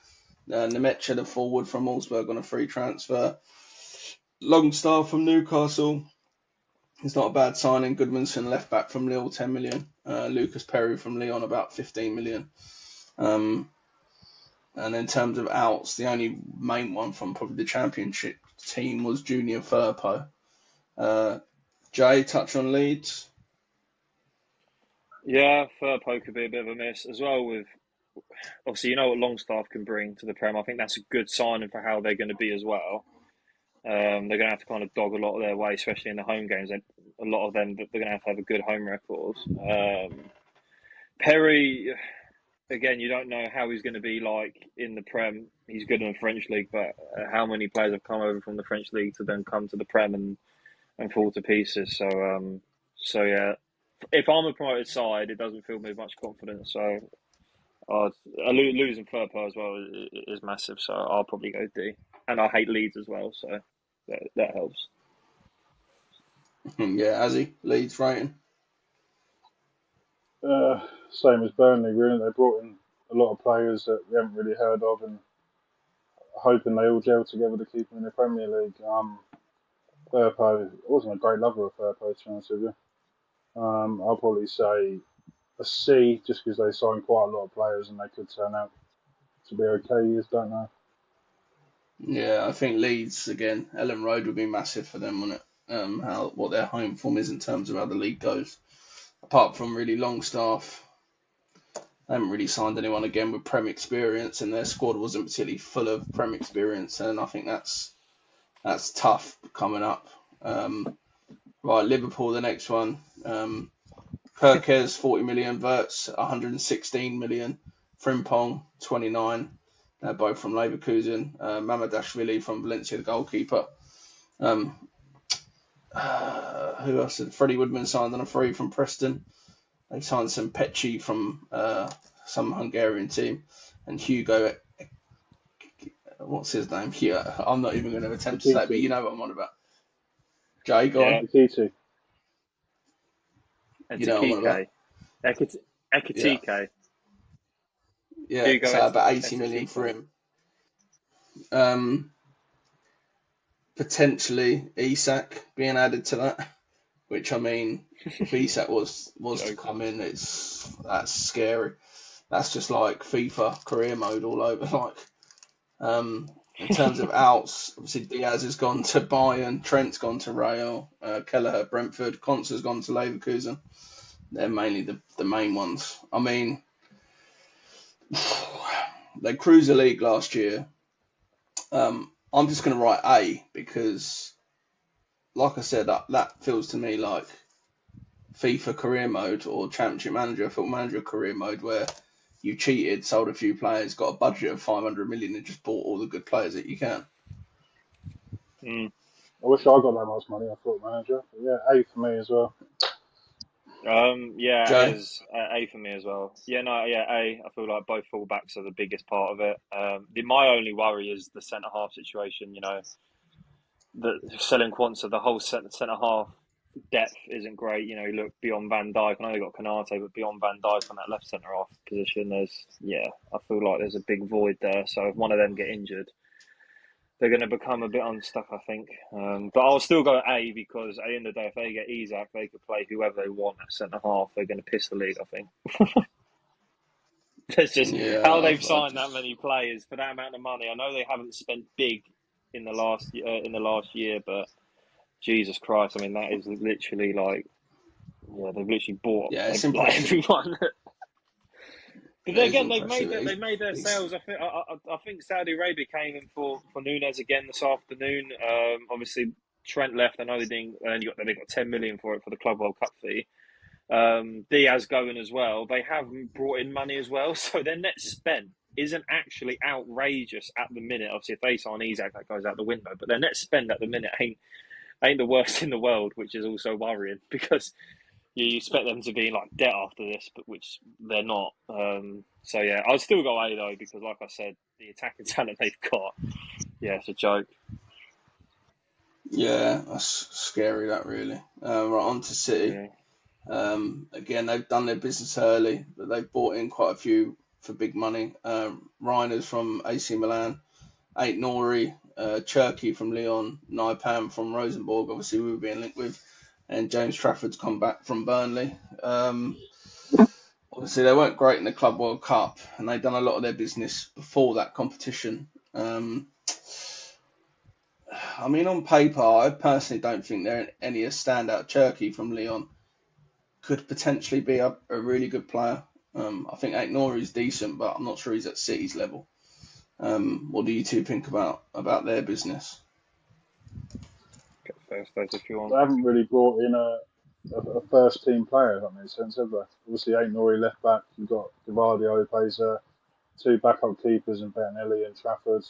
Nemecha, the forward from Augsburg on a free transfer. Longstaff from Newcastle. It's not a bad signing. Goodmanson, left back from Lille, 10 million. Lucas Perry from Lyon, about 15 million. And in terms of outs, the only main one from probably the championship team was Junior Firpo. Jay, touch on Leeds. Yeah, Firpo could be a bit of a miss as well. With obviously, you know what Longstaff can bring to the Prem. I think that's a good signing for how they're going to be as well. They're going to have to kind of dog a lot of their way, especially in the home games. A lot of them, they're going to have a good home record. Perry, again, you don't know how he's going to be like in the Prem. He's good in the French league, but how many players have come over from the French league to then come to the Prem and fall to pieces? So yeah, if I'm a promoted side, it doesn't fill me with much confidence. So losing Firpo as well is massive. So I'll probably go D, and I hate Leeds as well, so that helps. Yeah, has he? Leeds rating. Same as Burnley, really. They brought in a lot of players that we haven't really heard of, and hoping they all gel together to keep them in the Premier League. Firpo, I wasn't a great lover of Firpo, to be honest with you. I'll probably say a C, just because they signed quite a lot of players and they could turn out to be okay. You just don't know. Yeah, I think Leeds again. Ellen Road would be massive for them, wouldn't it? what their home form is in terms of how the league goes. Apart from really Longstaff, they haven't really signed anyone again with Prem experience, and their squad wasn't particularly full of Prem experience, and I think that's tough coming up. Right, Liverpool, the next one. Kirkes, 40 million, Verts, 116 million, Frimpong, 29. They're both from Leverkusen. Mamadashvili from Valencia, the goalkeeper. Who else? Freddie Woodman signed on a free from Preston. They signed some Pecci from some Hungarian team. And Hugo, what's his name? I'm not even going to attempt to say it, but you know what I'm on about. Jay, go on. Ekitike. You know what I'm on about. Ekitike. Yeah, Hugo so about 80 Ekitike. million for him. Potentially Isak being added to that, which I mean, if Isak was to come in, that's scary. That's just like FIFA career mode all over. Like, in terms of outs, obviously Diaz has gone to Bayern, Trent's gone to Real, Kelleher, Brentford, Konsa's gone to Leverkusen. They're mainly the main ones. I mean, they cruised the league last year. I'm just going to write A because, like I said, that feels to me like FIFA career mode or Championship Manager, Football Manager career mode, where you cheated, sold a few players, got a budget of 500 million, and just bought all the good players that you can. Mm. I wish I got that much money. I thought manager. But yeah, A for me as well. Yeah, Jay? it is A for me as well. Yeah, no, yeah, A. I feel like both fullbacks are the biggest part of it. My only worry is the centre half situation. You know, the selling Quansah, the whole centre half depth isn't great. You know, you look beyond Van Dijk. I know they got Konate, but beyond Van Dijk on that left centre half position, I feel like there's a big void there. So if one of them get injured, they're going to become a bit unstuck, I think. But I'll still go A because at the end of the day, if they get Isak, they could play whoever they want at centre half. They're going to piss the league, I think. That's just how Yeah, they've signed that many players for that amount of money. I know they haven't spent big in the last year, but Jesus Christ, I mean that is literally like, yeah, they've literally bought it's impressive. everyone. But It then is again, impressive. they've made their sales. I think Saudi Arabia came in for Nunes again this afternoon. Obviously Trent left. I know they didn't. And they got 10 million for it for the Club World Cup fee. Diaz going as well. They have brought in money as well, so their net spent isn't actually outrageous at the minute. Obviously, if they sign Isak, that goes out the window. But their net spend at the minute ain't the worst in the world, which is also worrying because you expect them to be in like debt after this, but which they're not. So yeah, I'll still go A though because, like I said, the attacking talent they've got, yeah, it's a joke. Yeah, that's scary. That really. Right on to City. Yeah. Again, they've done their business early, but they've bought in quite a few for big money. Reiners from AC Milan, Ait Nouri, Cherky from Lyon, Naipan from Rosenborg, obviously we were being linked with, and James Trafford's come back from Burnley. Obviously they weren't great in the Club World Cup, and they've done a lot of their business before that competition. I mean, on paper, I personally don't think they're any a standout. Cherky from Lyon could potentially be a really good player. I think Aït is decent, but I'm not sure he's at City's level. What do you two think about their business? Get first those if you want. They haven't really brought in a first team player, if that makes sense, have they? Obviously, ain't Nori left back. You've got Gavardio who plays two backup keepers and Bettinelli and Trafford.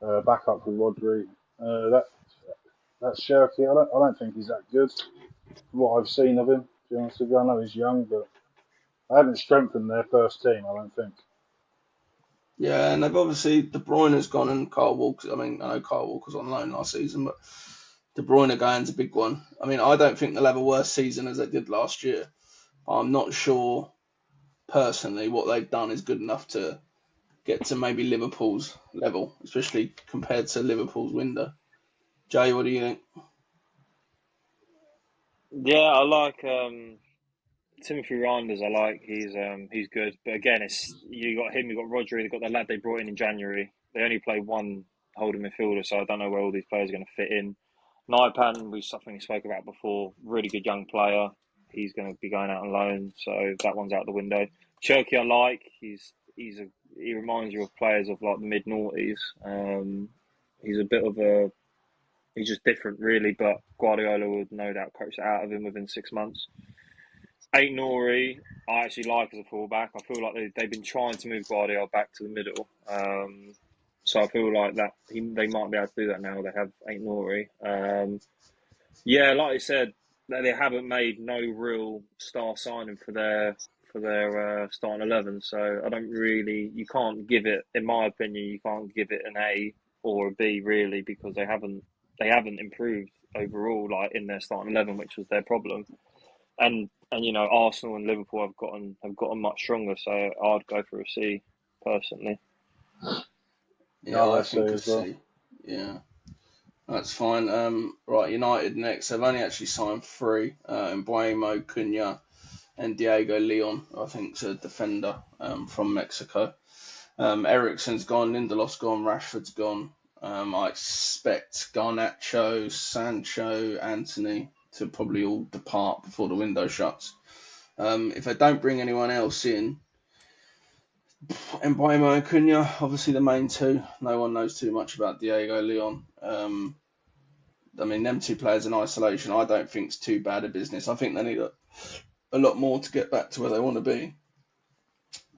Backup for Rodri. That's Cherky. I don't think he's that good. From what I've seen of him, to be honest with you, I know he's young, but they haven't strengthened their first team. I don't think. Yeah, and they've obviously De Bruyne's gone and Kyle Walker. I mean, I know Kyle Walker's on loan last season, but De Bruyne going's a big one. I mean, I don't think they'll have a worse season as they did last year. But I'm not sure personally what they've done is good enough to get to maybe Liverpool's level, especially compared to Liverpool's window. Jay, what do you think? Yeah, I like Timothy Reinders. I like he's good, but again, it's you got him, you got Rodri, they got the lad they brought in January. They only play one holding midfielder, so I don't know where all these players are going to fit in. Naipan, we something we spoke about before. Really good young player. He's going to be going out on loan, so that one's out the window. Cherky, I like. He reminds you of players of like the mid noughties. He's a bit of a he's just different, really. But Guardiola would no doubt coach it out of him within 6 months. Ait Nouri, I actually like as a fullback. I feel like they've been trying to move Guardiola back to the middle. So I feel like that they might be able to do that now. They have Ait Nouri. Yeah, like I said, they haven't made no real star signing for their starting 11. So I don't really, you can't give it, in my opinion, you can't give it an A or a B really because they haven't improved overall like in their starting 11, which was their problem. And you know Arsenal and Liverpool have gotten much stronger. So I'd go for a C personally. Yeah, I let's think say a as well. C. Yeah, that's fine. Right, United next. They've only actually signed three: Mbuemo, Cunha, and Diego Leon. I think's a defender from Mexico. Ericsson's gone, Lindelof's gone, Rashford's gone. I expect Garnacho, Sancho, Anthony to probably all depart before the window shuts. If they don't bring anyone else in, Mbuemo and Cunha, obviously the main two. No one knows too much about Diego Leon. I mean, them two players in isolation, I don't think it's too bad a business. I think they need a lot more to get back to where they want to be.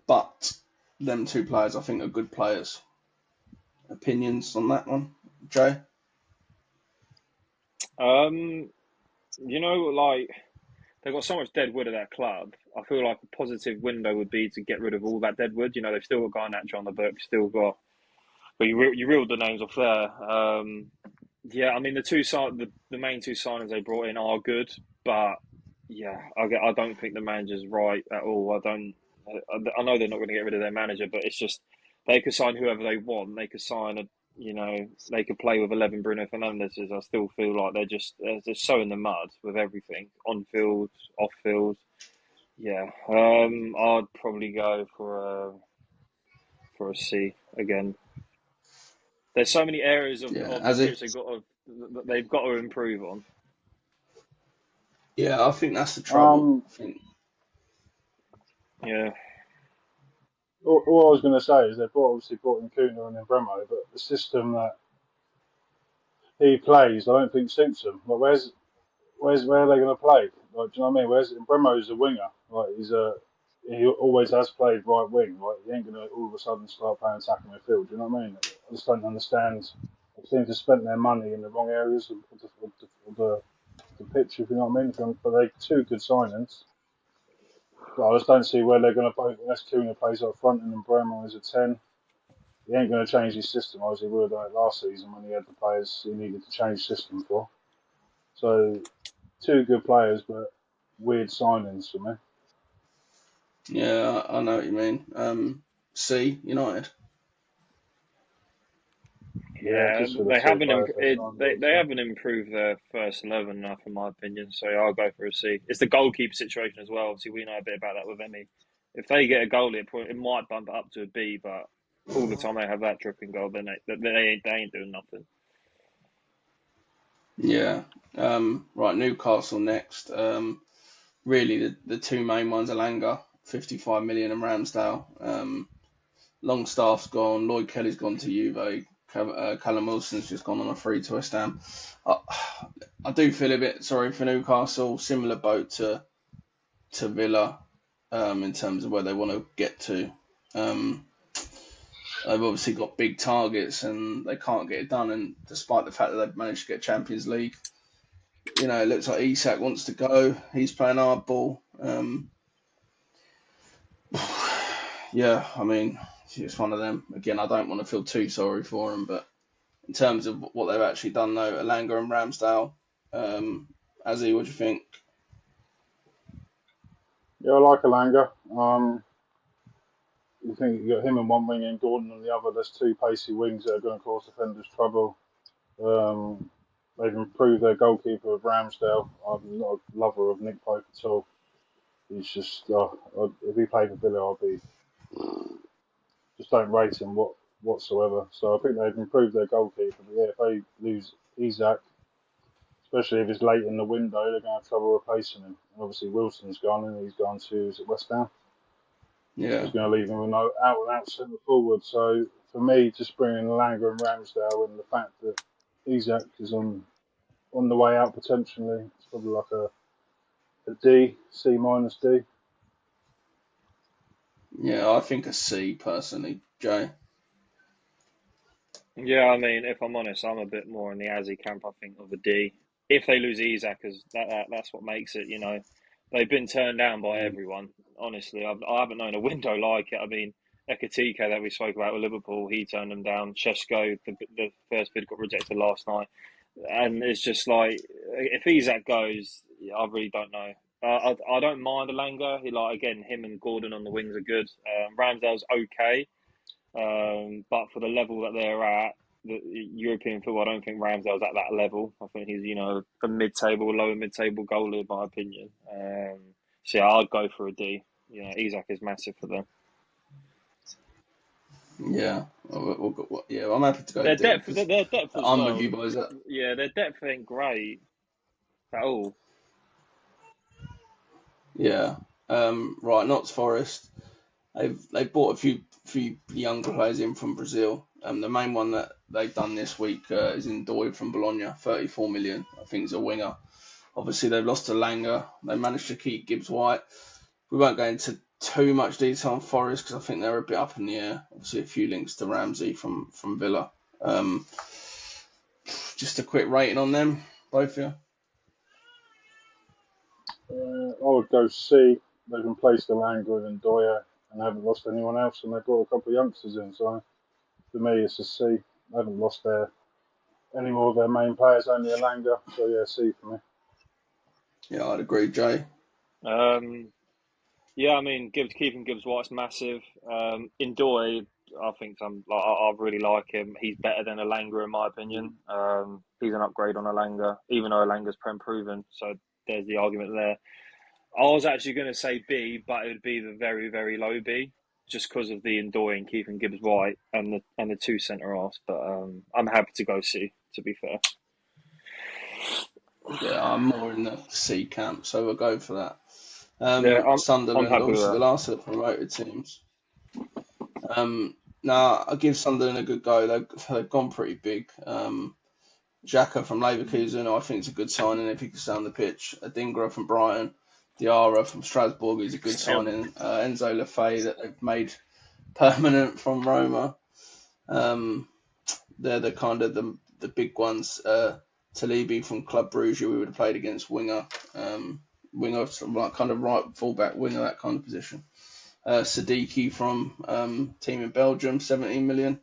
But them two players, I think, are good players. Opinions on that one, Jay? You know, like they've got so much dead wood at that club. I feel like a positive window would be to get rid of all that dead wood. You know, they've still got Garnacho on the book, still got. But you reeled the names off there. Yeah, I mean the main two signings they brought in are good, but yeah, I don't think the manager's right at all. I know they're not going to get rid of their manager, but it's just they could sign whoever they want. They could sign they could play with 11 Bruno Fernandez's. I still feel like they're so in the mud with everything on field, off field. Yeah, I'd probably go for a C again. There's so many areas Yeah, of the as he. pitch they've got to improve on. Yeah, I think that's the trouble. Um, I think. Yeah. all I was going to say is they obviously brought in Kuna and Bremo, but the system that he plays, I don't think suits him. Like, where are they going to play? Like, do you know what I mean? Where's Bremo's a winger? Like, he always has played right wing. Like, he ain't going to all of a sudden start playing attacking midfield. Do you know what I mean? I just don't understand. They seem to spend their money in the wrong areas of the pitch, if you know what I mean. But they're two good signings. But I just don't see where they're going to play unless Kuna plays up front and then Bremo is a 10. He ain't going to change his system as he would last season when he had the players he needed to change system for. So, two good players, but weird signings for me. Yeah, I know what you mean. C United. Yeah, Yeah, just for the two players they signed, I would they say. haven't improved their first 11 enough, in my opinion. So I'll go for a C. It's the goalkeeper situation as well. Obviously, we know a bit about that with Emmy. If they get a goalie, it might bump it up to a B. But all the time they have that tripping goal, then they ain't doing nothing. Yeah. Right, Newcastle next. Really, the two main ones are Langer, 55 million, and Ramsdale. Longstaff's gone. Lloyd Kelly's gone to Juve. Callum Wilson's just gone on a free to West Ham. I do feel a bit sorry for Newcastle. Similar boat to Villa in terms of where they want to get to. They've obviously got big targets and they can't get it done. And despite the fact that they've managed to get Champions League, it looks like Isak wants to go. He's playing hardball. Yeah, I mean, it's one of them. Again, I don't want to feel too sorry for him, but in terms of what they've actually done, though, Alanga and Ramsdale, Azzy, what do you think? Yeah, I like Alanga. You think you got him in one wing and Gordon on the other. There's two pacey wings that are going to cause defenders trouble. They've improved their goalkeeper with Ramsdale. I'm not a lover of Nick Pope at all. He's just, if he played for Villa, I'd be just don't rate him whatsoever. So I think they've improved their goalkeeper. But yeah, if they lose Isak, especially if it's late in the window, they're going to have trouble replacing him. And obviously Wilson's gone and he's gone to is it West Ham. So Yeah, he's going to leave him with no out and out centre forward. So for me, just bringing Langer and Ramsdale and the fact that Isak is on the way out potentially, it's probably like a D, C minus D. yeah, I think a C personally, Jay. Yeah, I mean, if I'm honest, I'm a bit more in the Azzy camp, I think, of a D. If they lose Isak, as that's what makes it, you know. They've been turned down by everyone, honestly. I haven't known a window like it. I mean, Ekatike that we spoke about with Liverpool, he turned them down. Chesko, the first bid got rejected last night. And it's just like, if Isak goes, I really don't know. I don't mind Alanga. Again, him and Gordon on the wings are good. Ramsdale's okay. But for the level that they're at, the European football, I don't think Ramsdale's at that level. I think he's, a mid-table, lower mid-table goalie, in my opinion. So yeah, I'd go for a D. Isak is massive for them. Yeah, yeah, I'm happy to go Their D depth, because their depth as I'm with well. you boys. Yeah, their depth ain't great at all. Yeah, right. Notts Forest. They've bought a few younger players in from Brazil. The main one that they've done this week is Ndoi from Bologna, 34 million. I think he's a winger. Obviously, they've lost to Langer. They managed to keep Gibbs White. We won't go into too much detail on Forest because I think they're a bit up in the air. Obviously, a few links to Ramsey from Villa. Just a quick rating on them, both of you. I would go C. They've replaced Alanga and Doya and haven't lost anyone else, and they brought a couple of youngsters in. So for me, it's a C. They haven't lost any more of their main players, only Alanga. So yeah, C for me. Yeah, I'd agree, Jay. Yeah, I mean, keeping Gibbs White's massive. Ndoi, I think I really like him. He's better than Alanga in my opinion. He's an upgrade on Alanga, even though Alanga's prem proven. So there's the argument there. I was actually going to say B, but it would be the very, very low B, just because of the Ndoi and keeping Gibbs White and the two centre halves. But I'm happy to go C. To be fair. Yeah, I'm more in the C camp, so we'll go for that. Yeah, I'm Sunderland, happy with obviously the that. last of the promoted teams. Now, I'll give Sunderland a good go. They've gone pretty big. Xhaka from Leverkusen, I think is a good signing if he can stay on the pitch. Adingra from Brighton. Diarra from Strasbourg is a good signing. Enzo Lefebvre that they've made permanent from Roma. They're the kind of the big ones. Talibi from Club Brugge, we would have played against winger. Winger, kind of right fullback winger, that kind of position. Sadiki from team in Belgium, 17 million.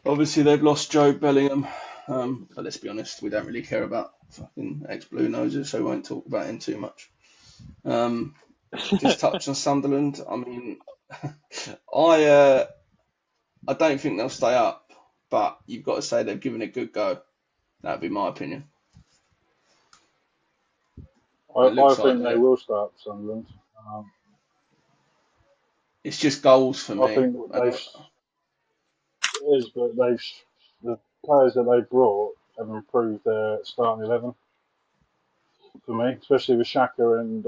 Obviously, they've lost Joe Bellingham, but let's be honest, we don't really care about fucking ex-Blue Noses, so we won't talk about him too much. Just touch on Sunderland. I mean, I don't think they'll stay up, but you've got to say they've given it a good go. That'd be my opinion. I think they will stay up, Sunderland. It's just goals for me. I think it is, but the players that they brought have improved their starting 11 for me, especially with Xhaka and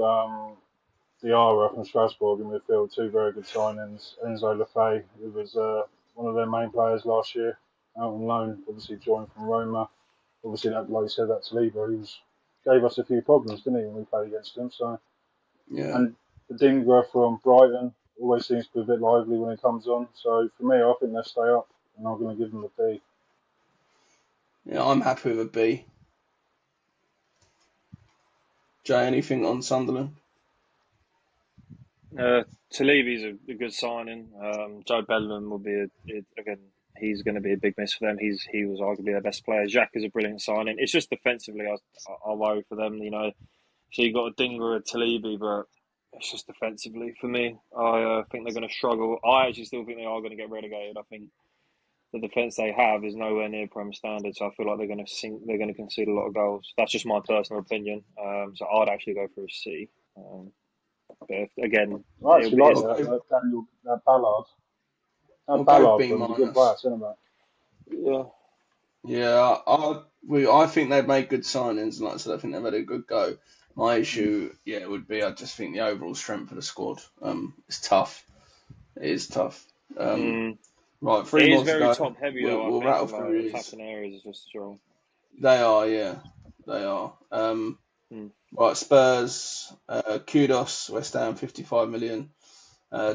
Diarra from Strasbourg in midfield, two very good signings. Enzo Lefebvre, who was one of their main players last year, out on loan, obviously joined from Roma. Obviously, that, like you said, that's Lieber. Gave us a few problems, didn't he, when we played against him? So, yeah. And Dingra from Brighton always seems to be a bit lively when he comes on. So for me, I think they'll stay up, and I'm going to give them a B. Yeah, I'm happy with a B. Jay, anything on Sunderland? Talibi's a good signing. Joe Bellingham will be again. He's going to be a big miss for them. He was arguably their best player. Jack is a brilliant signing. It's just defensively, I worry for them. So you got a Dinger, a Talibi, but it's just defensively for me. I think they're going to struggle. I actually still think they are going to get relegated. I think the defense they have is nowhere near Prem standard, so I feel like they're going to sink. They're going to concede a lot of goals. That's just my personal opinion. So I'd actually go for a C. But again, I actually like that Ballard. That Ballard was a good player, centre back. Yeah. Yeah, I think they've made good signings, and like I said, I think they've had a good go. My issue, yeah, would be I just think the overall strength of the squad, it's tough. It is tough. Um, Mm. right, It three is more to very go. top heavy though. I We'll think rattle like through these. attacking areas is just strong. They are, yeah, they are. Mm. Right, Spurs, Kudos, West Ham, 55 million.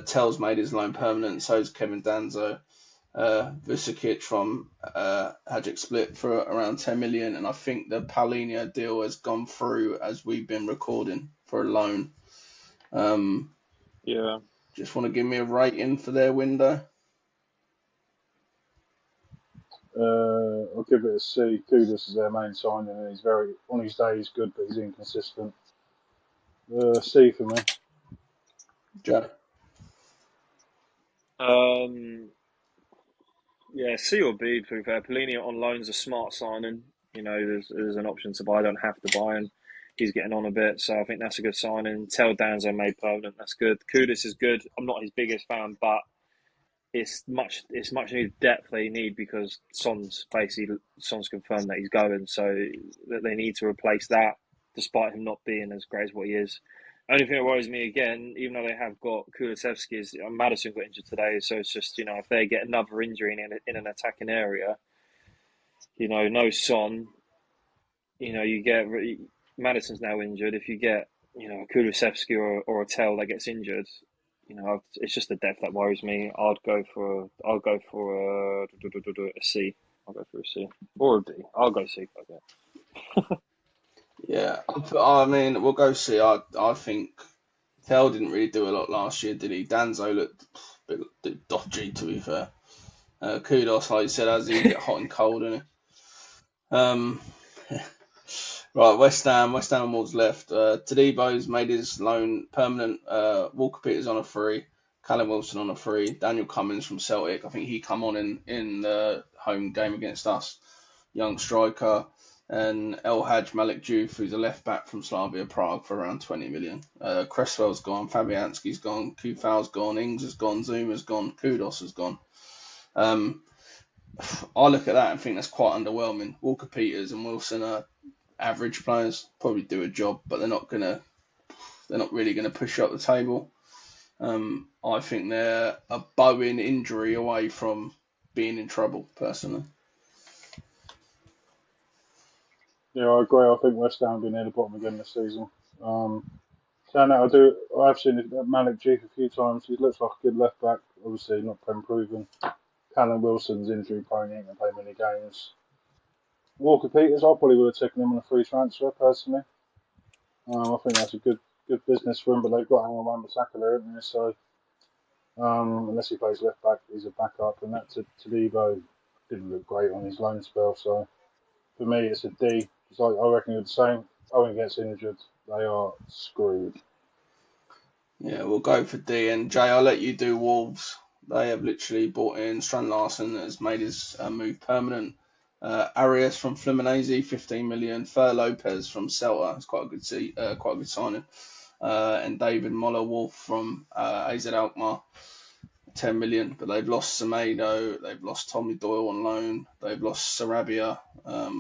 Tell's made his loan permanent, so is Kevin Danzo. Vucevic from Hajduk Split for around 10 million, and I think the Paulinho deal has gone through as we've been recording for a loan. Um, Yeah. just want to give me a rating for their window. I'll give it a C. Kudus is their main signing, and he's very on his day he's good, but he's inconsistent. C for me. Joe. Um. Yeah. C or B. To be fair, Polini on loan's a smart signing. You know, there's an option to buy. I don't have to buy, and he's getting on a bit, so I think that's a good signing. Tell Danzo made permanent. That's good. Kudus is good. I'm not his biggest fan, but it's much needed depth they need because Son's confirmed that he's going, so that they need to replace that, despite him not being as great as what he is. Only thing that worries me again, even though they have got Kulusevski, is Madison got injured today, so it's just if they get another injury in an attacking area, no Son, you get Madison's now injured. If you get Kulusevski or a Tell that gets injured, it's just the depth that worries me. I'll go for a C. I'll go for a C or a B. I'll go C. Okay. Yeah, I mean, we'll go see. I think Tell didn't really do a lot last year, did he? Danzo looked a bit dodgy, to be fair. Kudos, like you said, as he get hot and cold, innit? Um, right, West Ham and Wolves left. Tadebo's made his loan permanent. Walker Peters on a free. Callum Wilson on a free. Daniel Cummins from Celtic. I think he come on in the home game against us. Young striker. And El Hadj Malik Diouf, who's a left back from Slavia Prague for around 20 million. Cresswell's gone. Fabianski's gone. Kufau's gone. Ings has gone. Zuma's gone. Kudos has gone. Um, I look at that and think that's quite underwhelming. Walker Peters and Wilson are average players, probably do a job, but they're not really gonna push up the table. I think they're a Bowen injury away from being in trouble, personally. Yeah, I agree. I think West Ham will be near the bottom again this season. Saying that, I've seen Malik Jeep a few times. He looks like a good left back. Obviously, not been proven. Callum Wilson's injury prone. He ain't gonna play many games. Walker Peters, I probably would have taken him on a free transfer personally. I think that's a good business for him, but they've got Aaron Wan-Bissaka there, haven't they? So unless he plays left back, he's a backup, and that Todibo didn't look great on his loan spell. So for me, it's a D. It's like, I reckon you're the same. Owen gets injured, they are screwed. Yeah, we'll go for D. And Jay, I'll let you do Wolves. They have literally bought in Strand Larson, that has made his move permanent. Arias from Fluminense, 15 million. Fer Lopez from Celta, it's quite a good signing. And David Moller Wolf from AZ Alkmaar, 10 million. But they've lost Semedo, they've lost Tommy Doyle on loan, they've lost Sarabia,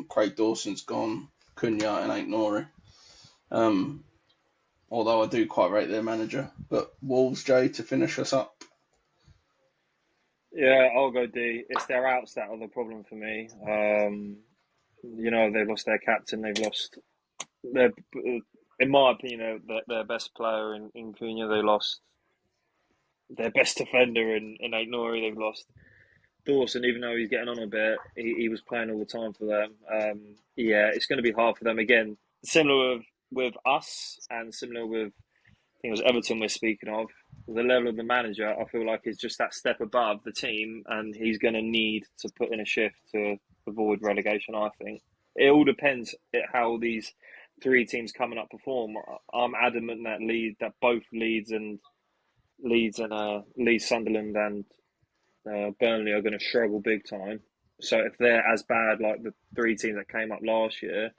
Craig Dawson's gone, Cunha and Ain't Nori. Although I do quite rate their manager. But Wolves, Jay, to finish us up. Yeah, I'll go D. It's their outs that are the problem for me. They've lost their captain. They've lost their, in my opinion, their best player in Cunha. They lost their best defender in Ait Nouri. They've lost Dawson, even though he's getting on a bit, he was playing all the time for them. Yeah, it's going to be hard for them again. Similar with us, and similar with I think it was Everton we're speaking of. The level of the manager, I feel like, is just that step above the team, and he's going to need to put in a shift to avoid relegation. I think it all depends how these three teams coming up perform. I'm adamant that both Leeds, Sunderland, and Burnley are going to struggle big time. So if they're as bad like the three teams that came up last year,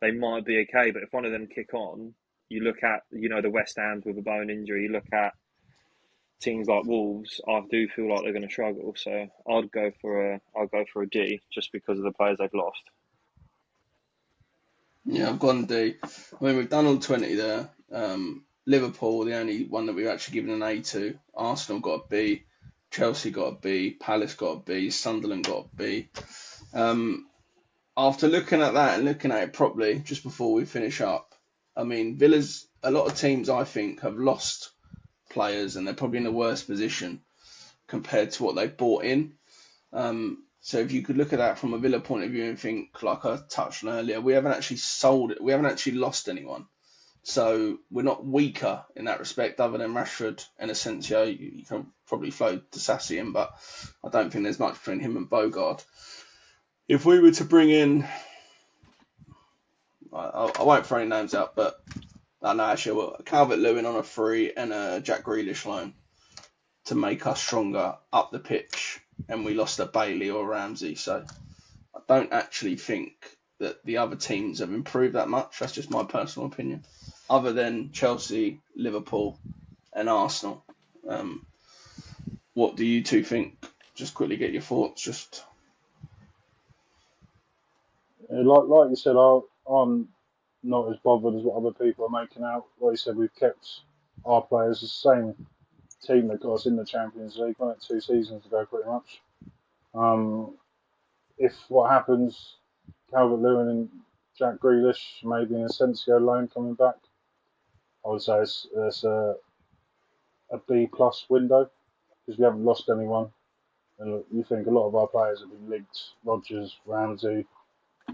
they might be okay. But if one of them kick on, you look at the West Ham with a bone injury. You look at teams like Wolves, I do feel like they're going to struggle. So I'd go for a D just because of the players they've lost. Yeah, I've gone D. I mean, we've done all 20 there. Liverpool, the only one that we've actually given an A to. Arsenal got a B. Chelsea got a B. Palace got a B. Sunderland got a B. After looking at that and looking at it properly, just before we finish up, I mean, Villa's, a lot of teams, I think, have lost players and they're probably in the worst position compared to what they bought in. So if you could look at that from a Villa point of view and think, like I touched on earlier, we haven't actually sold it. We haven't actually lost anyone. So we're not weaker in that respect, other than Rashford and Asensio. You can probably flow Disasi in, but I don't think there's much between him and Bogard. If we were to bring in, I won't throw any names out, but no, actually, well, Calvert-Lewin on a free and a Jack Grealish loan to make us stronger up the pitch, and we lost a Bailey or Ramsey. So I don't actually think that the other teams have improved that much. That's just my personal opinion. Other than Chelsea, Liverpool, and Arsenal. What do you two think? Just quickly get your thoughts. Just Like you said, I'm not as bothered as what other people are making out. Like you said, we've kept our players the same team that got us in the Champions League. Won it 2 seasons ago, pretty much. If what happens, Calvert-Lewin and Jack Grealish, maybe an Asensio loan coming back, I would say it's a B plus window because we haven't lost anyone. And you think a lot of our players have been linked: Rodgers, Ramsey,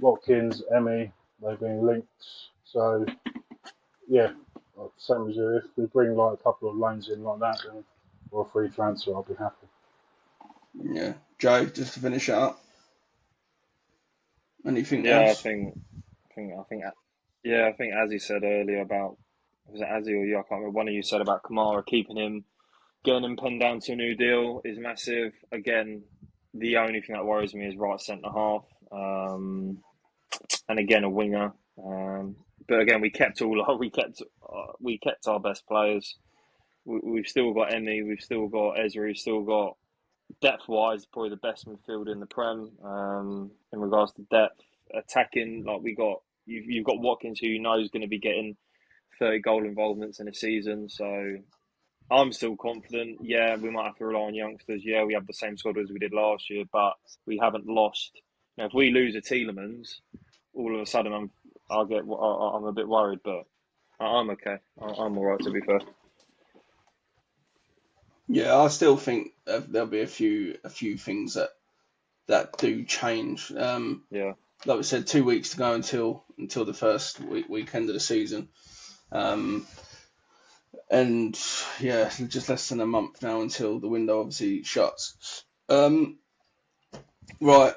Watkins, Emmy. They've been linked. So yeah, same as you. If we bring like a couple of loans in like that, then or a free transfer, I'll be happy. yeah, Joe, just to finish it up. Anything Yeah, else? I think as you said earlier about, was it Azzy or you? I can't remember. One of you said about Kamara keeping him, getting him pinned down to a new deal is massive. Again, the only thing that worries me is right centre half, and again a winger. But again, we kept our best players. We've still got Emmy, we've still got Ezra, we've still got depth wise probably the best midfield in the Prem. In regards to depth, attacking like you've got Watkins who you know is going to be getting 30 goal involvements in a season. So I'm still confident. Yeah, we might have to rely on youngsters. Yeah, we have the same squad as we did last year, but we haven't lost. If we lose a Tielemans, all of a sudden I'm a bit worried, but I'm okay. I'm all right to be fair. Yeah, I still think there'll be a few things that do change. Yeah. Like we said, 2 weeks to go until the first weekend of the season. And yeah, just less than a month now until the window obviously shuts. Right,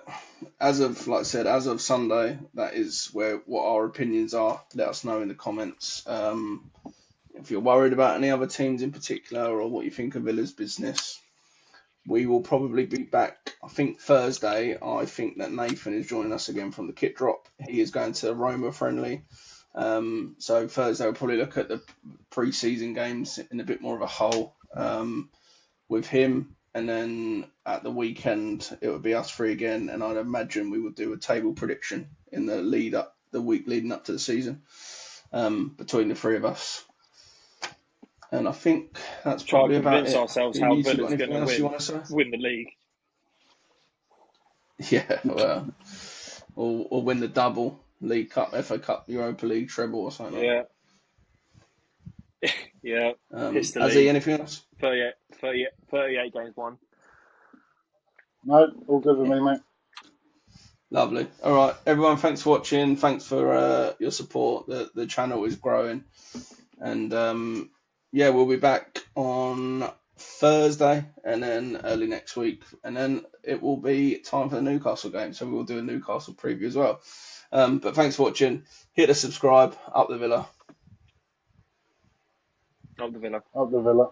as of like I said, as of Sunday, that is what our opinions are. Let us know in the comments. If you're worried about any other teams in particular or what you think of Villa's business, we will probably be back, I think, Thursday. I think that Nathan is joining us again from the kit drop. He is going to Roma friendly. So Thursday we'll probably look at the pre-season games in a bit more of a whole with him. And then at the weekend, it would be us three again. And I'd imagine we would do a table prediction in the week leading up to the season between the three of us. And I think that's Try probably to about convince it. ourselves Have how you two got Villa's going anything to else you want to say? win the league. Yeah, well, or win the double, League Cup, FA Cup, Europa League treble or something like Yeah, yeah. that. Piss the Azzy, league. anything else? 38 games won. No, all good with me, mate. Lovely. All right, everyone. Thanks for watching. Thanks for your support. The channel is growing, and yeah, we'll be back on Thursday, and then early next week, and then it will be time for the Newcastle game. So we will do a Newcastle preview as well. But thanks for watching. Hit the subscribe. Up the Villa. Up the Villa. Up the Villa.